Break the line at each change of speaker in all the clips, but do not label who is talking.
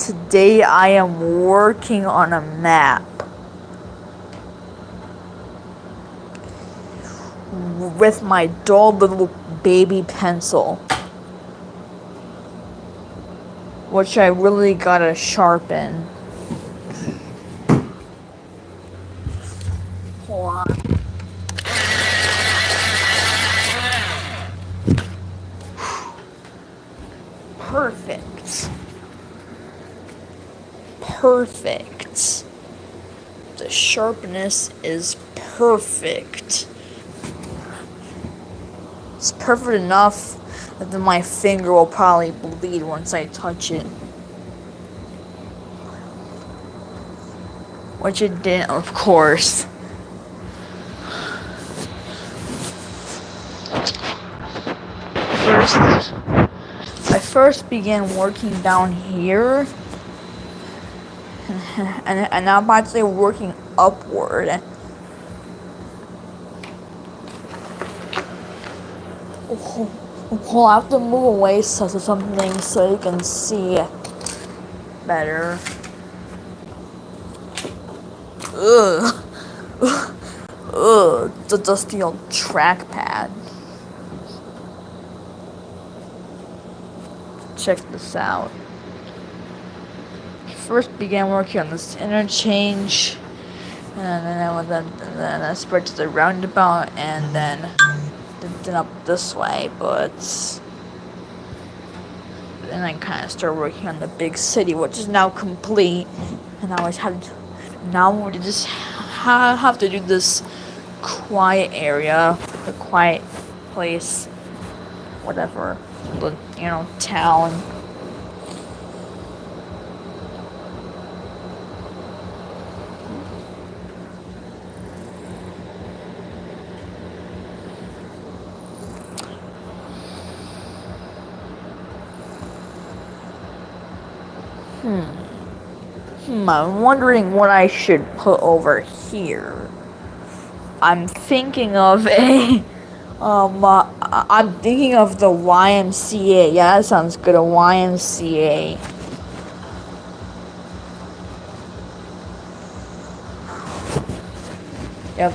Today I am working on a map with my dull little baby pencil, which I really gotta sharpen. Hold on. Perfect. Perfect. The sharpness is perfect. It's perfect enough that then my finger will probably bleed once I touch it. Which it didn't, of course. I first began working down here, and now I'm actually working upward. We'll have to move away so something so you can see better. Ugh. Ugh. The dusty old trackpad. Check this out. First began working on this interchange, and then I spread to the roundabout, and then up this way, but then I kind of started working on the big city, which is now complete, and I now we just have to do this quiet area, the quiet place, whatever, the town. I'm wondering what I should put over here. I'm thinking of I'm thinking of the YMCA. Yeah, that sounds good, a YMCA. Yep.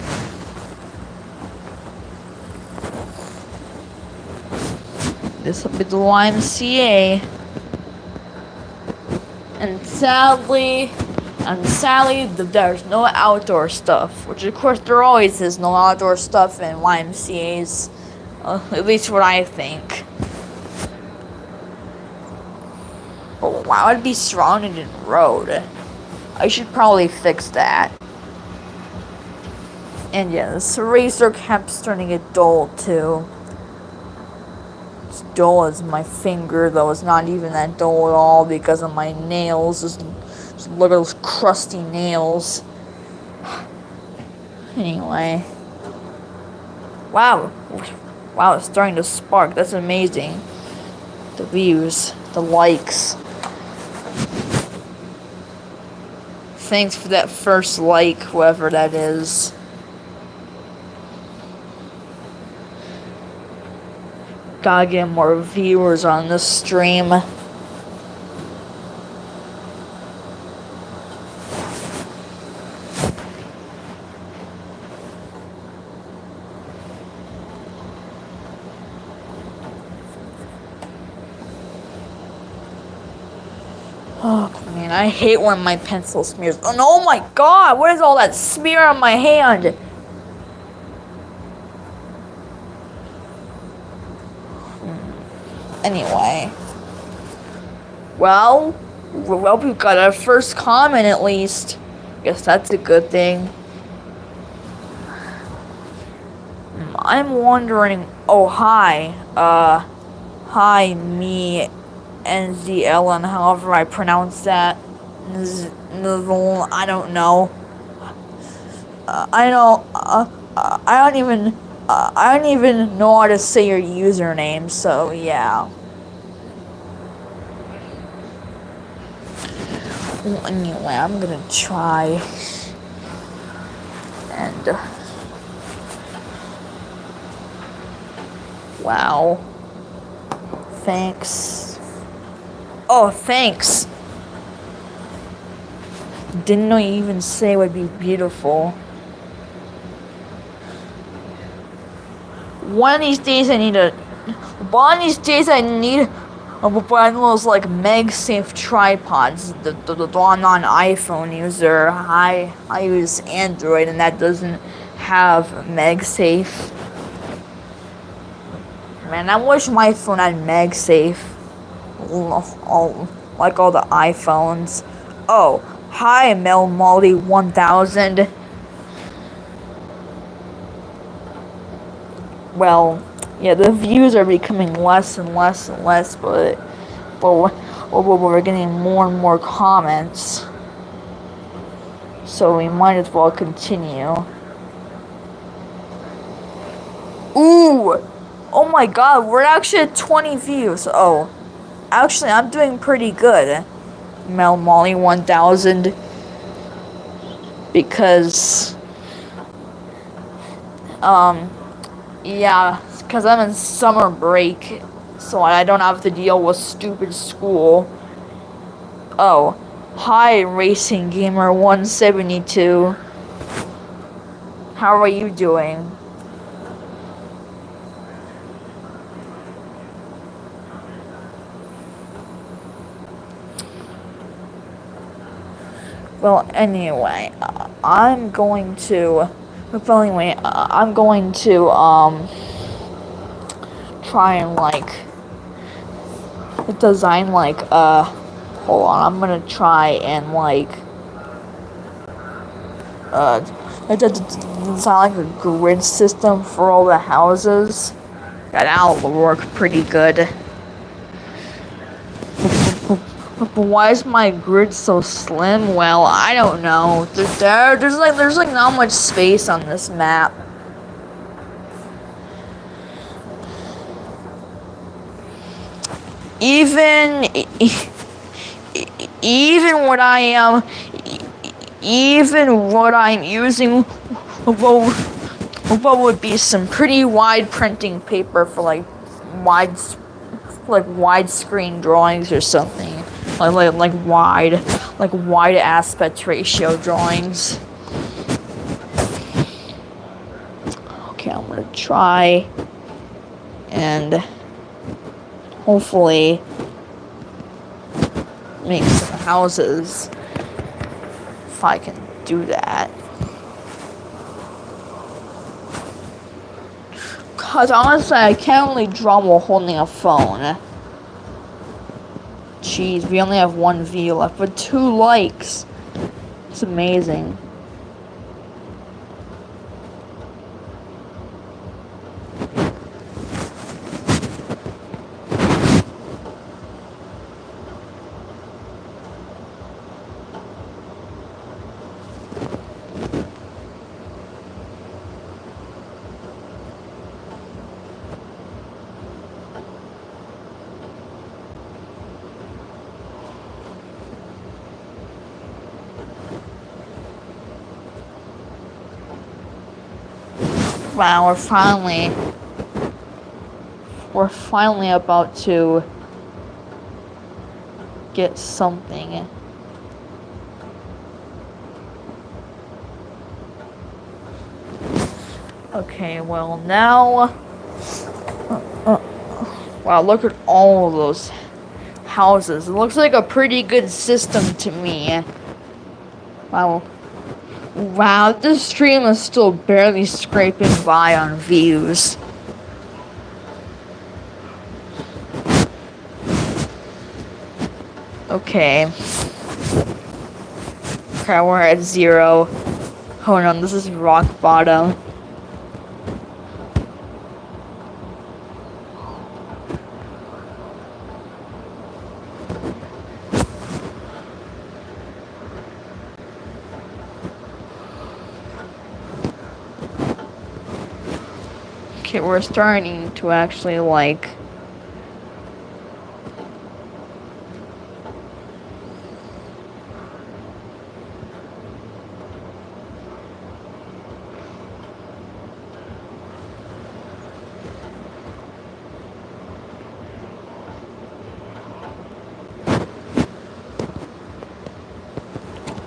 This will be the YMCA. And sadly, there's no outdoor stuff. Which, of course, there always is no outdoor stuff in YMCA's. At least what I think. But why would it be surrounded in road? I should probably fix that. And yeah, this eraser cap's starting to get dull, too. It's dull as my finger, though it's not even that dull at all because of my nails. Just look at those crusty nails. Anyway. Wow, it's starting to spark. That's amazing. The views, the likes. Thanks for that first like, whoever that is. Gotta get more viewers on this stream. Oh man, I hate when my pencil smears. Oh my god, what is all that smear on my hand? Anyway. Well, we've got our first comment at least. Guess that's a good thing. I'm wondering. Oh, hi. Hi, me, NZL, and however I pronounce that. I don't know. I don't even know how to say your username, so yeah. Well, anyway, I'm gonna try and wow. Thanks. Oh, thanks. Didn't know you even say it would be beautiful. One of these days I need one of those like MagSafe tripods. The one on iPhone user. I use Android and that doesn't have MagSafe. Man, I wish my phone had MagSafe. Like all the iPhones. Oh, hi Mel Molly 1000. Well, yeah, the views are becoming less and less and less, but we're getting more and more comments. So we might as well continue. Ooh! Oh my god, we're actually at 20 views. Oh, actually, I'm doing pretty good. Mel Molly 1000. Because, yeah, because I'm in summer break, so I don't have to deal with stupid school. Oh, hi, Racing Gamer 172. How are you doing? Well, anyway, I'm going to try and like design like hold on, I'm gonna try and like design like a grid system for all the houses. That'll work pretty good. But why is my grid so slim? Well, I don't know. There's like not much space on this map. Even what I am, even what I'm using, what would be some pretty wide printing paper for like widescreen drawings or something, like wide aspect ratio drawings. Okay, I'm gonna try and hopefully make some houses if I can do that. Cause honestly, I can't really draw while holding a phone. Jeez, we only have 1 view left, but 2 likes. It's amazing. Wow, we're finally about to get something. Okay, well now, wow, look at all of those houses. It looks like a pretty good system to me. Wow, this stream is still barely scraping by on views. Okay. Okay, we're at 0. Hold on, this is rock bottom. Okay, we're starting to actually like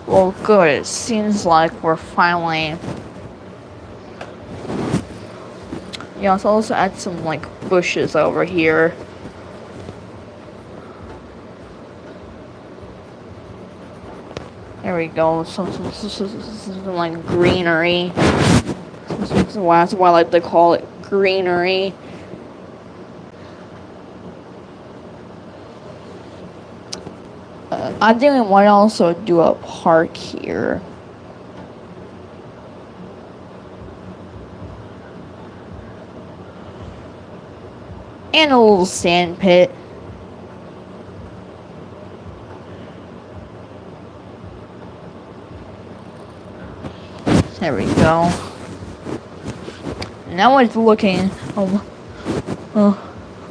Well, good. It seems like we're finally. Yeah, let's also add some like bushes over here. There we go. Some like greenery. That's why I like to call it greenery. I think we might also do a park here. And a little sand pit. There we go. Now it's looking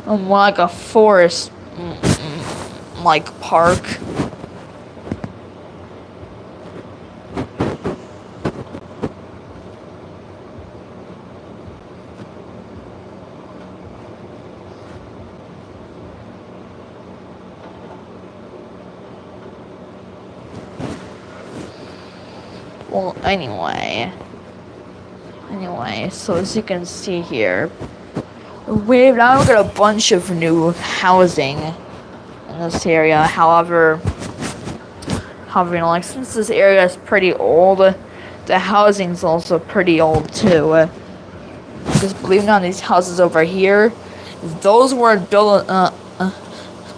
like a forest like park. Well, anyway, so as you can see here, we've now got a bunch of new housing in this area. However, you know, like, since this area is pretty old, the housing's also pretty old too. Because believe it or not, these houses over here, those were built.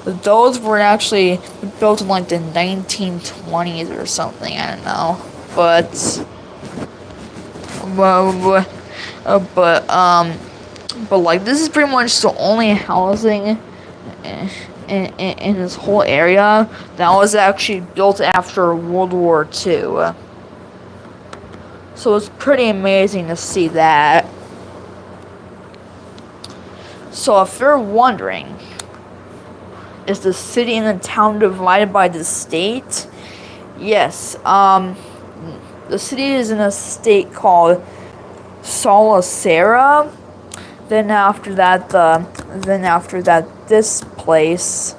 Those were actually built in like the 1920s or something. I don't know, but like, this is pretty much the only housing in this whole area that was actually built after World War II. So it's pretty amazing to see that. So if you're wondering, is the city and the town divided by the state? Yes. The city is in a state called Solicera. Then after that, this place,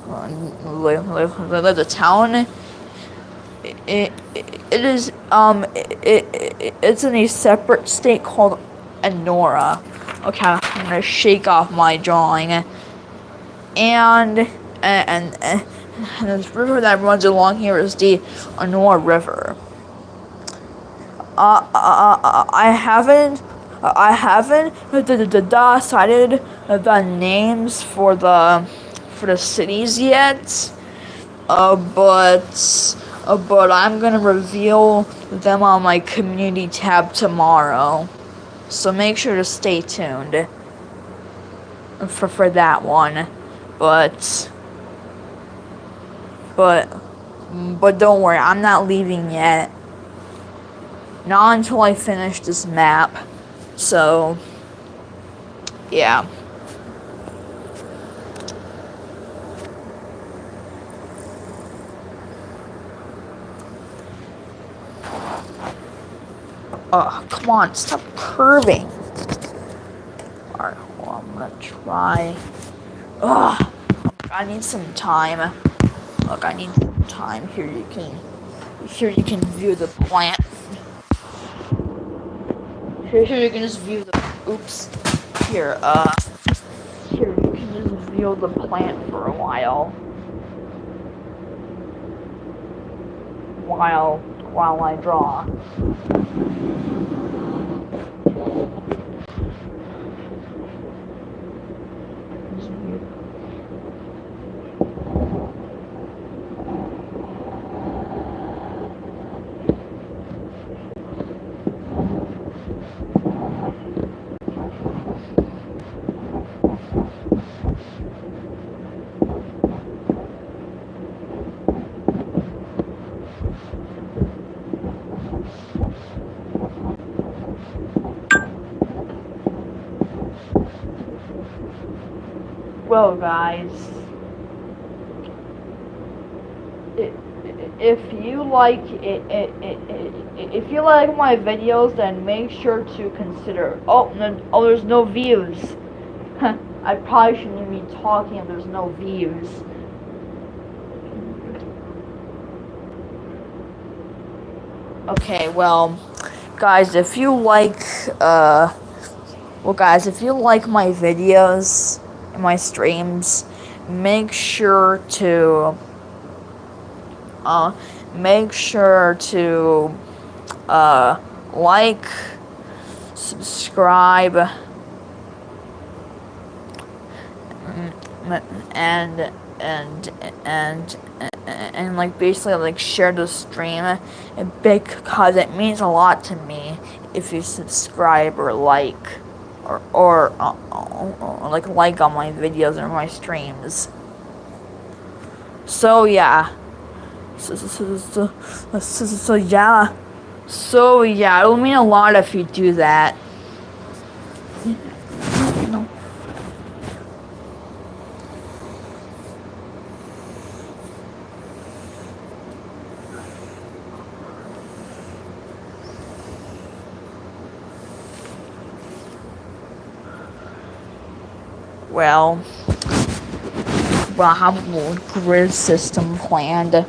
the town, it's in a separate state called Enora. Okay, I'm gonna shake off my drawing. And this river that runs along here is the Enora River. I haven't decided the names for the cities yet. But I'm gonna reveal them on my community tab tomorrow. So make sure to stay tuned for that one. But don't worry, I'm not leaving yet. Not until I finish this map. So, yeah. Oh, come on, stop curving. Alright, well, I'm gonna try. Ugh, I need some time. Look, I need some time. Here you can view the plant. Here you can just view the. Oops. Here you can just view the plant for a while. While I draw. Well, guys, if you like if you like my videos, then make sure to consider. Oh, there's no views. I probably shouldn't be talking if there's no views. Okay, well, guys, if you like, if you like my videos and my streams, make sure to, uh, make sure to, like, subscribe, and and and and like basically like share the stream, and because it means a lot to me if you subscribe or like or like on my videos or my streams. So yeah. So yeah. So yeah, it will mean a lot if you do that. No. Well, I have a little grid system planned.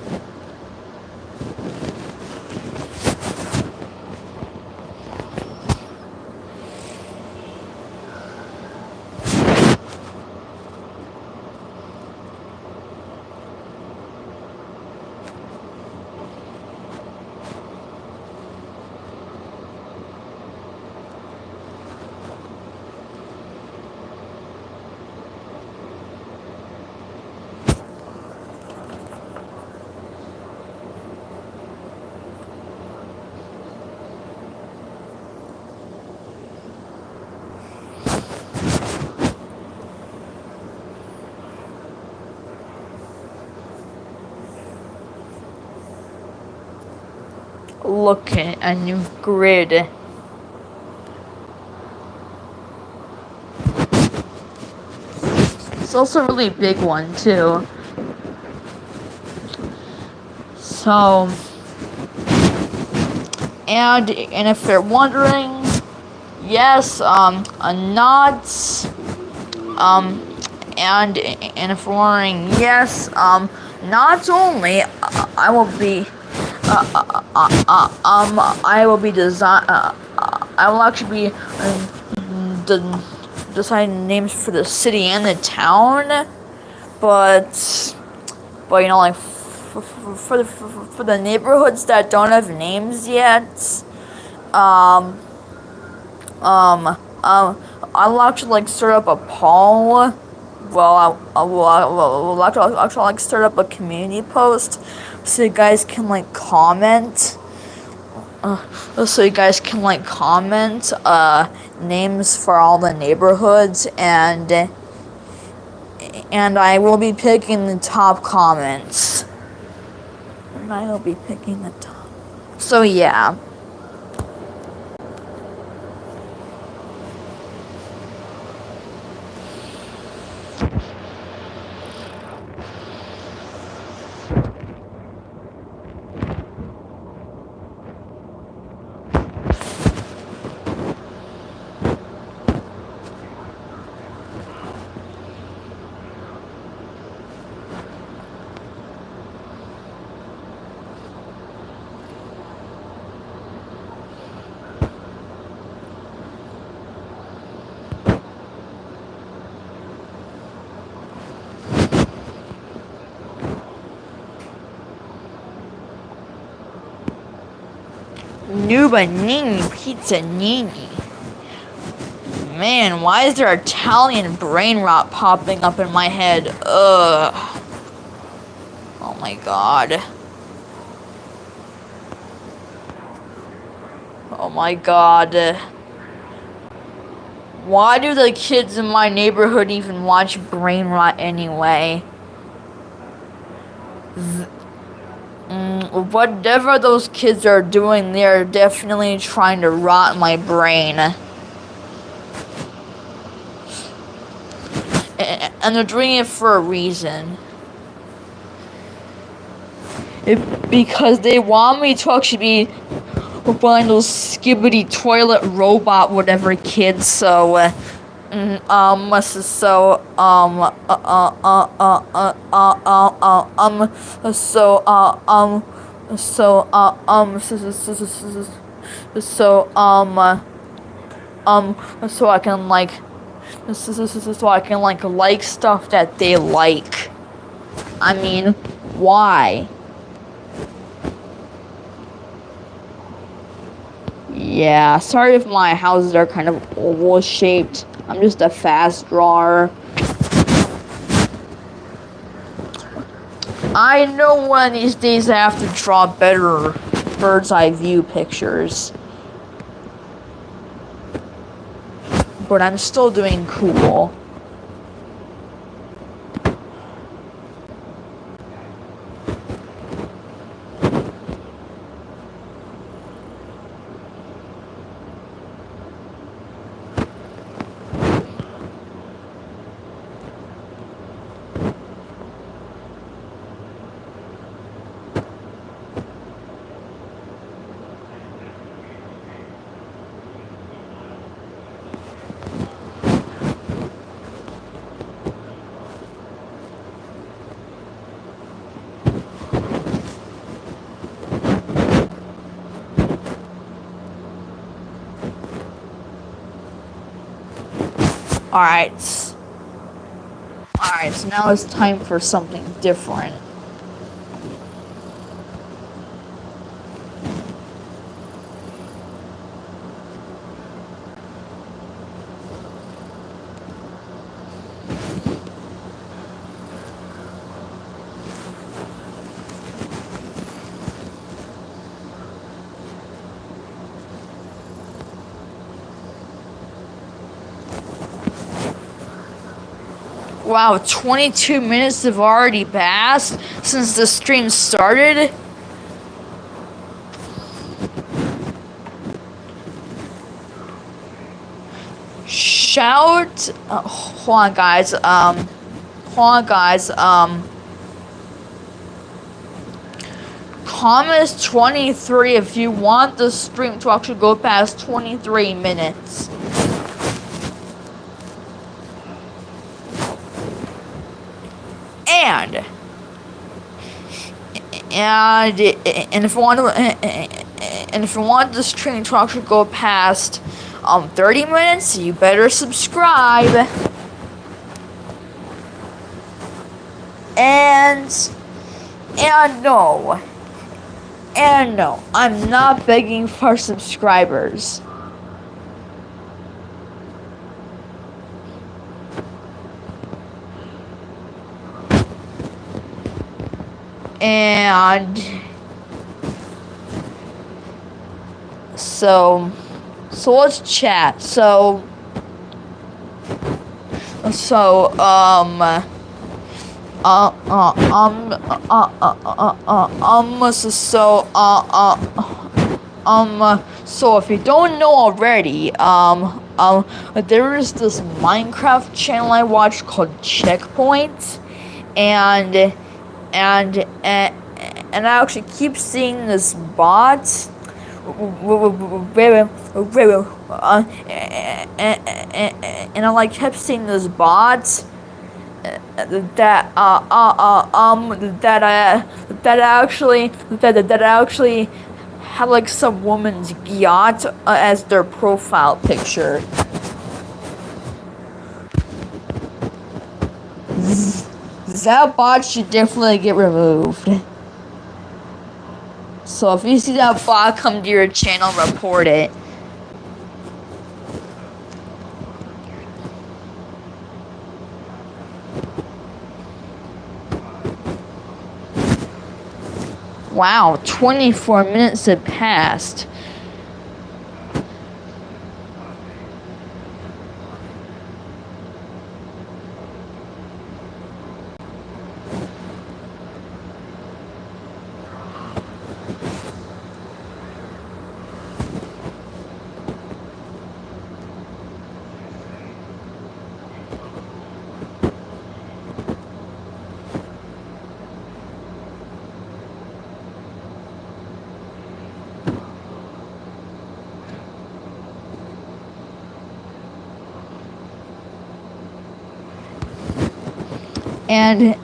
Look at a new grid. It's also a really big one too. So, and if you're wondering, yes, not, and if you're wondering, yes, not only I will be, I will be I will actually be deciding names for the city and the town, but you know, like for the neighborhoods that don't have names yet, um, I'll actually like start up a poll. Well, I'll actually like start up a community post so you guys can like comment. So you guys can like comment names for all the neighborhoods, and I will be picking the top comments. And I will be picking the top. So yeah. Nubanini Pizza Nini. Man, why is there Italian brain rot popping up in my head? Ugh. Oh my god. Oh my god. Why do the kids in my neighborhood even watch brain rot anyway? Whatever those kids are doing, they're definitely trying to rot my brain. And they're doing it for a reason. Because they want me to actually be one of those skibbity toilet robot whatever kids, so So so so I can so I can like stuff that they like. I mean, why? Yeah, sorry if my houses are kind of oval shaped. I'm just a fast drawer. I know one of these days I have to draw better bird's eye view pictures. But I'm still doing cool. Alright. Alright, so now it's time for something different. Wow, 22 minutes have already passed since the stream started. Shout, hold on guys, comment 23 if you want the stream to actually go past 23 minutes. And if you want this stream to actually go past 30 minutes, you better subscribe. And no, I'm not begging for subscribers. And so let's chat. So so if you don't know already, there is this Minecraft channel I watch called Checkpoint, and I actually keep seeing this bot. And I kept seeing this bot that actually had some woman's yacht as their profile picture. That bot should definitely get removed. So if you see that bot come to your channel, report it. Wow, 24 minutes had passed. And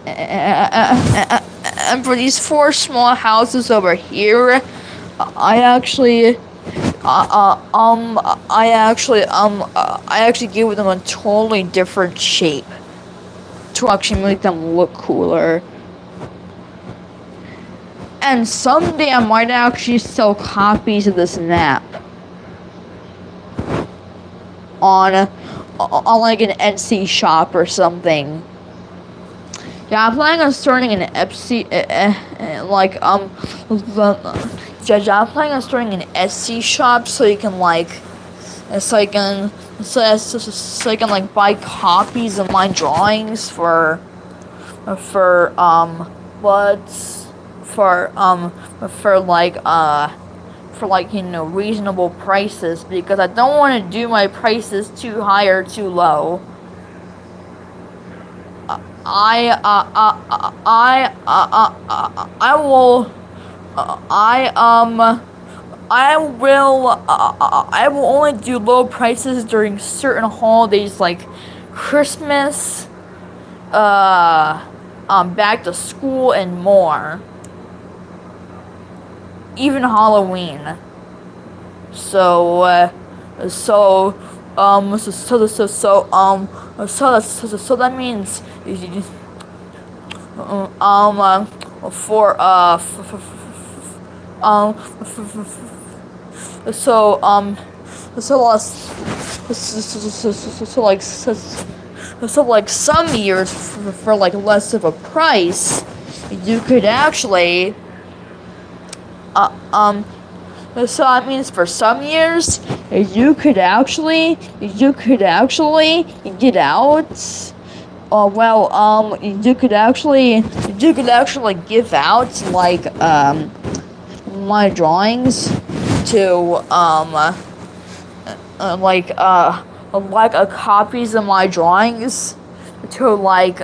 and for these four small houses over here, I actually, I actually gave them a totally different shape to actually make them look cooler. And someday I might actually sell copies of this map on like an Etsy shop or something. Yeah, I'm planning on starting an Etsy, I'm planning on starting an Etsy shop so you can so I can like buy copies of my drawings for reasonable prices, because I don't want to do my prices too high or too low. I will only do low prices during certain holidays like Christmas, back to school, and more. Even Halloween. So that means for so like some years for like less of a price, you could actually so that means for some years you could actually get out. You could actually give out like my drawings to copies of my drawings to like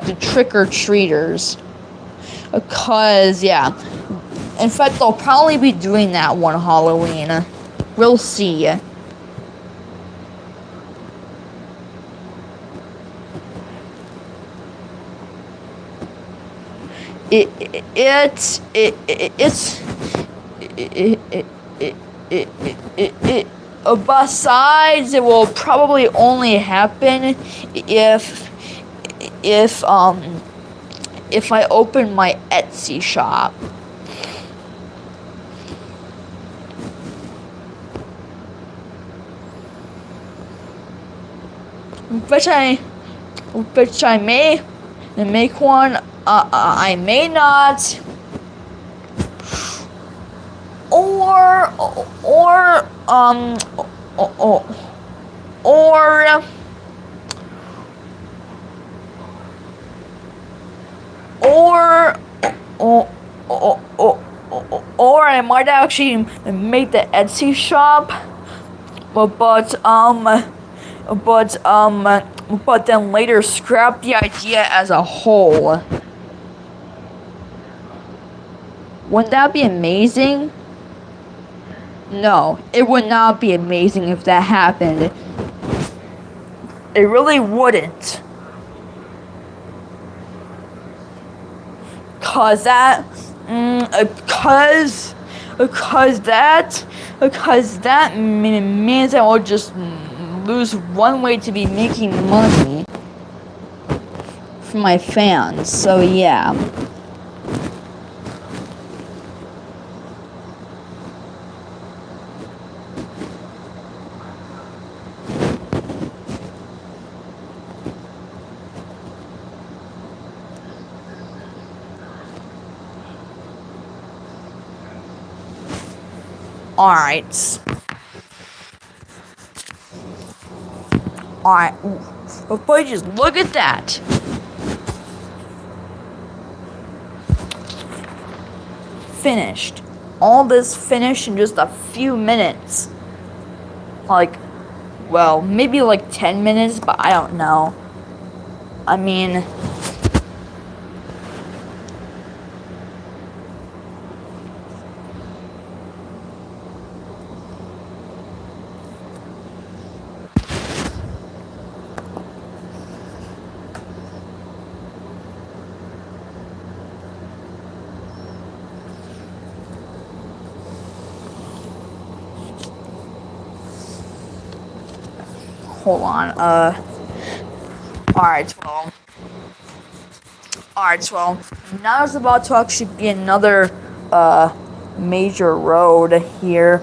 the trick-or-treaters. Cause yeah, in fact they'll probably be doing that one Halloween. We'll see. Besides, it will probably only happen if I open my Etsy shop. Which I may make one. I may not. Or I might actually make the Etsy shop, but then later scrap the idea as a whole. Wouldn't that be amazing? No, it would not be amazing if that happened. It really wouldn't. Cause that means I will just lose one way to be making money for my fans. So yeah. Alright. But just look at that. Finished. All this finished in just a few minutes. Well, maybe like 10 minutes, but I don't know. I mean, hold on. Alright, well. Alright, well. Now there's about to actually be another, major road here.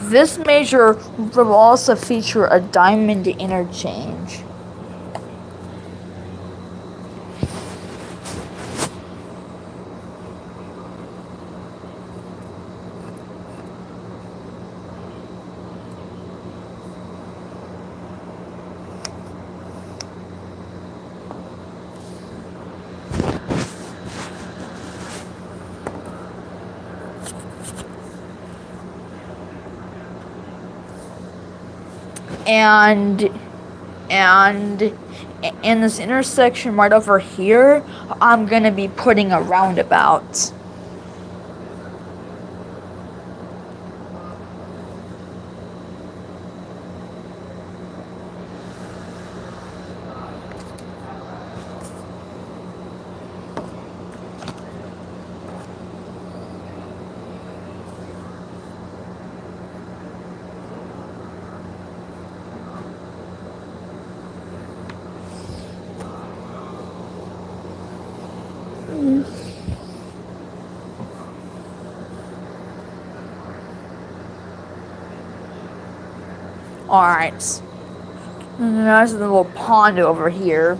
This major will also feature a diamond interchange. And in this intersection right over here, I'm gonna be putting a roundabout. Alright. There's a little pond over here.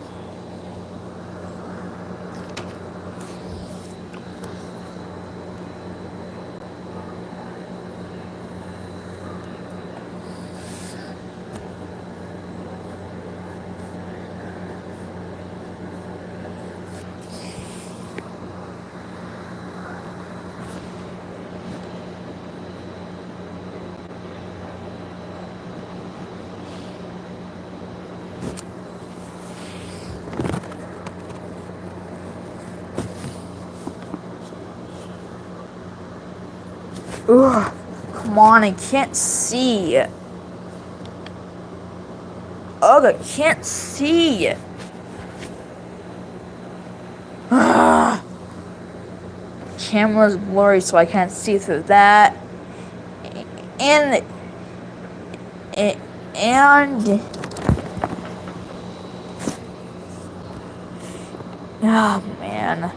Ugh, come on, I can't see. Ugh, I can't see. Ugh. Camera's blurry, so I can't see through that. And oh man,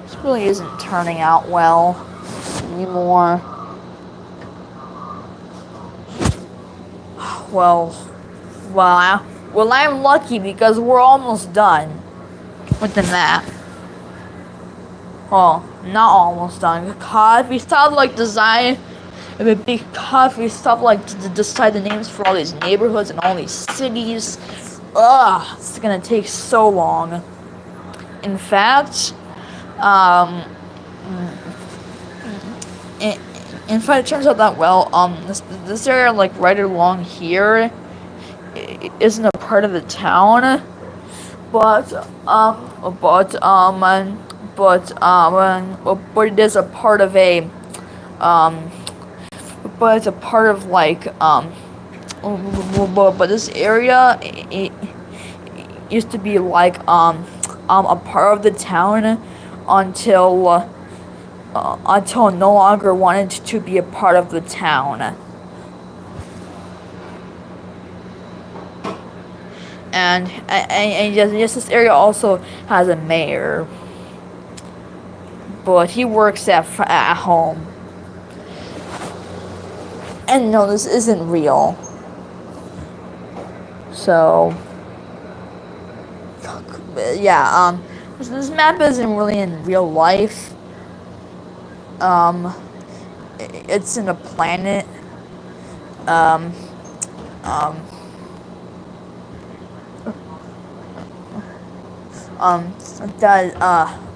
this really isn't turning out well anymore. Well, I'm lucky because we're almost done with the map. Well, not almost done. Because we still have like design, because we still have like to decide the names for all these neighborhoods and all these cities. Ugh, it's gonna take so long. In fact, in fact, it turns out that well, this area like right along here isn't a part of the town, but it is a part of a but it's a part of like but this area it used to be like a part of the town until no longer wanted to be a part of the town. And yes, this area also has a mayor, but he works at home. And no, this isn't real. So yeah, this map isn't really in real life. It's in a planet.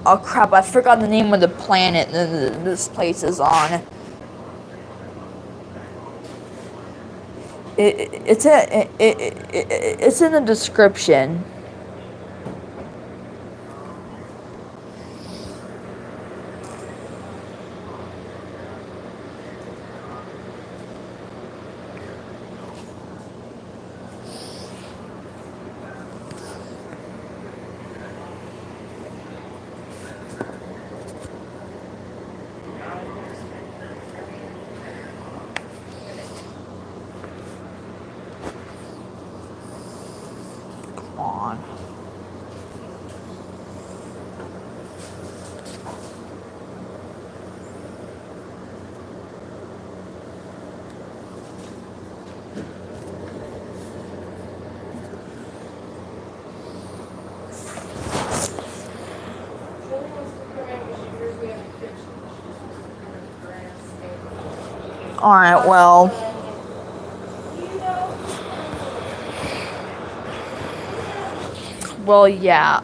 Oh crap, I forgot the name of the planet this place is on. It's in the description. on. Alright, well. Well, yeah,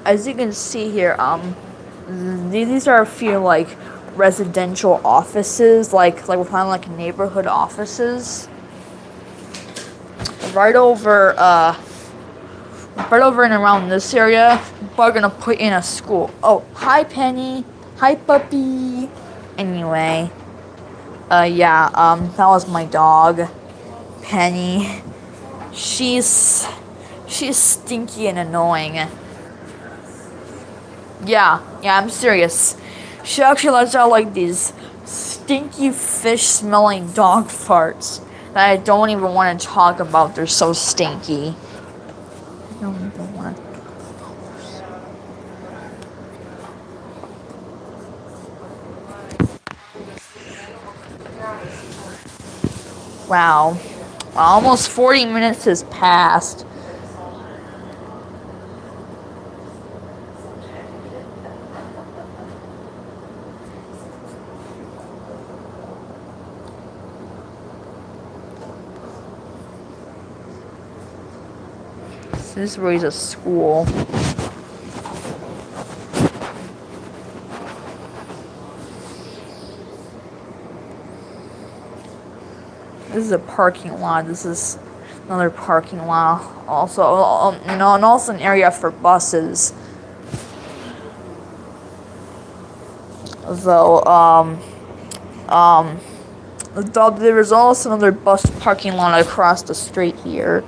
as you can see here, these are a few, like, residential offices, like we're finding, like, neighborhood offices. Right over and around this area, we're gonna put in a school. Oh, hi, Penny. Hi, puppy. Anyway, yeah, that was my dog, Penny. She's stinky and annoying. Yeah, I'm serious. She actually lets out like these stinky fish-smelling dog farts that I don't even want to talk about. They're so stinky. I don't even want to. Wow. Almost 40 minutes has passed. This is where he's a school. This is a parking lot. This is another parking lot. Also, and also an area for buses. Though, there is also another bus parking lot across the street here.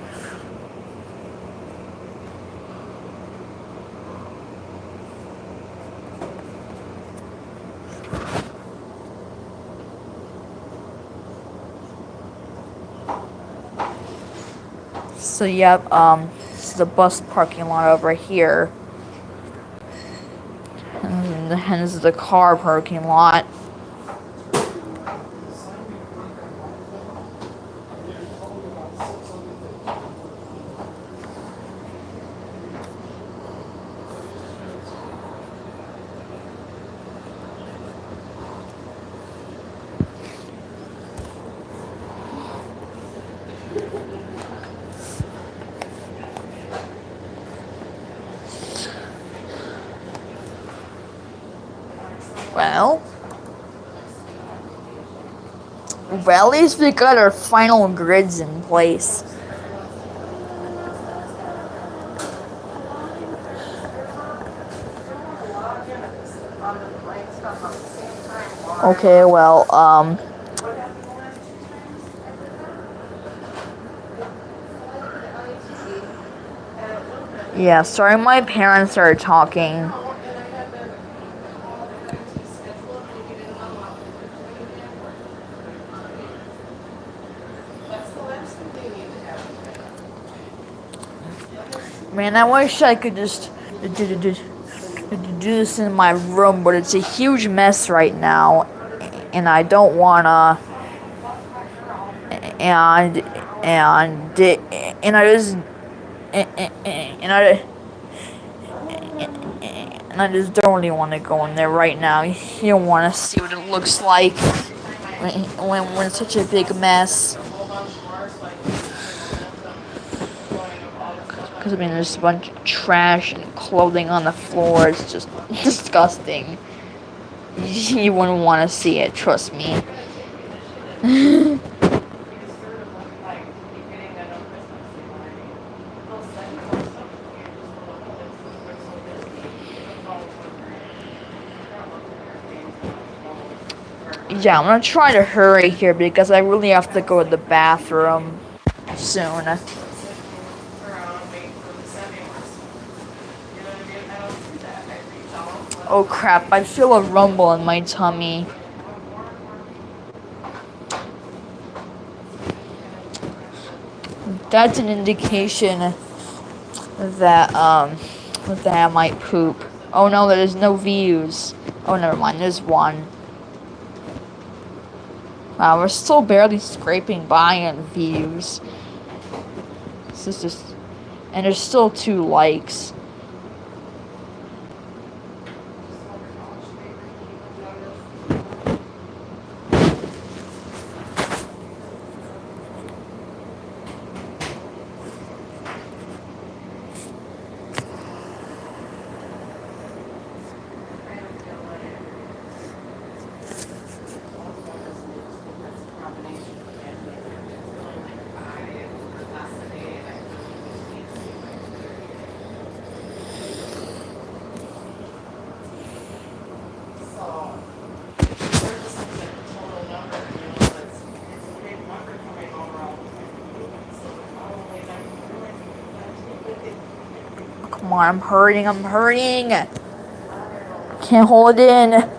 So, yep, this is the bus parking lot over here. And this is the car parking lot. Well, at least we got our final grids in place. Okay, well, yeah, sorry, my parents are talking. Man, I wish I could just do this in my room, but it's a huge mess right now, and I don't wanna. And I just don't really want to go in there right now. You don't want to see what it looks like when it's such a big mess. Because, I mean, there's a bunch of trash and clothing on the floor. It's just disgusting. You wouldn't want to see it, trust me. Yeah, I'm gonna try to hurry here because I really have to go to the bathroom soon. Oh crap, I feel a rumble in my tummy. That's an indication that I might poop. Oh no, there's no views. Oh, never mind. There's one. Wow, we're still barely scraping by on views. This is just, and there's still 2 likes. Come on, I'm hurting. Can't hold it in.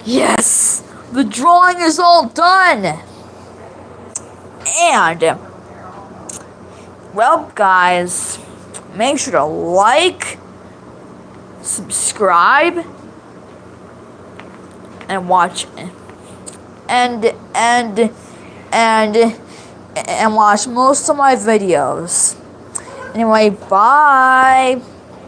Yes! The drawing is all done! And, well, guys, make sure to like, subscribe, and watch, and watch most of my videos. Anyway, bye!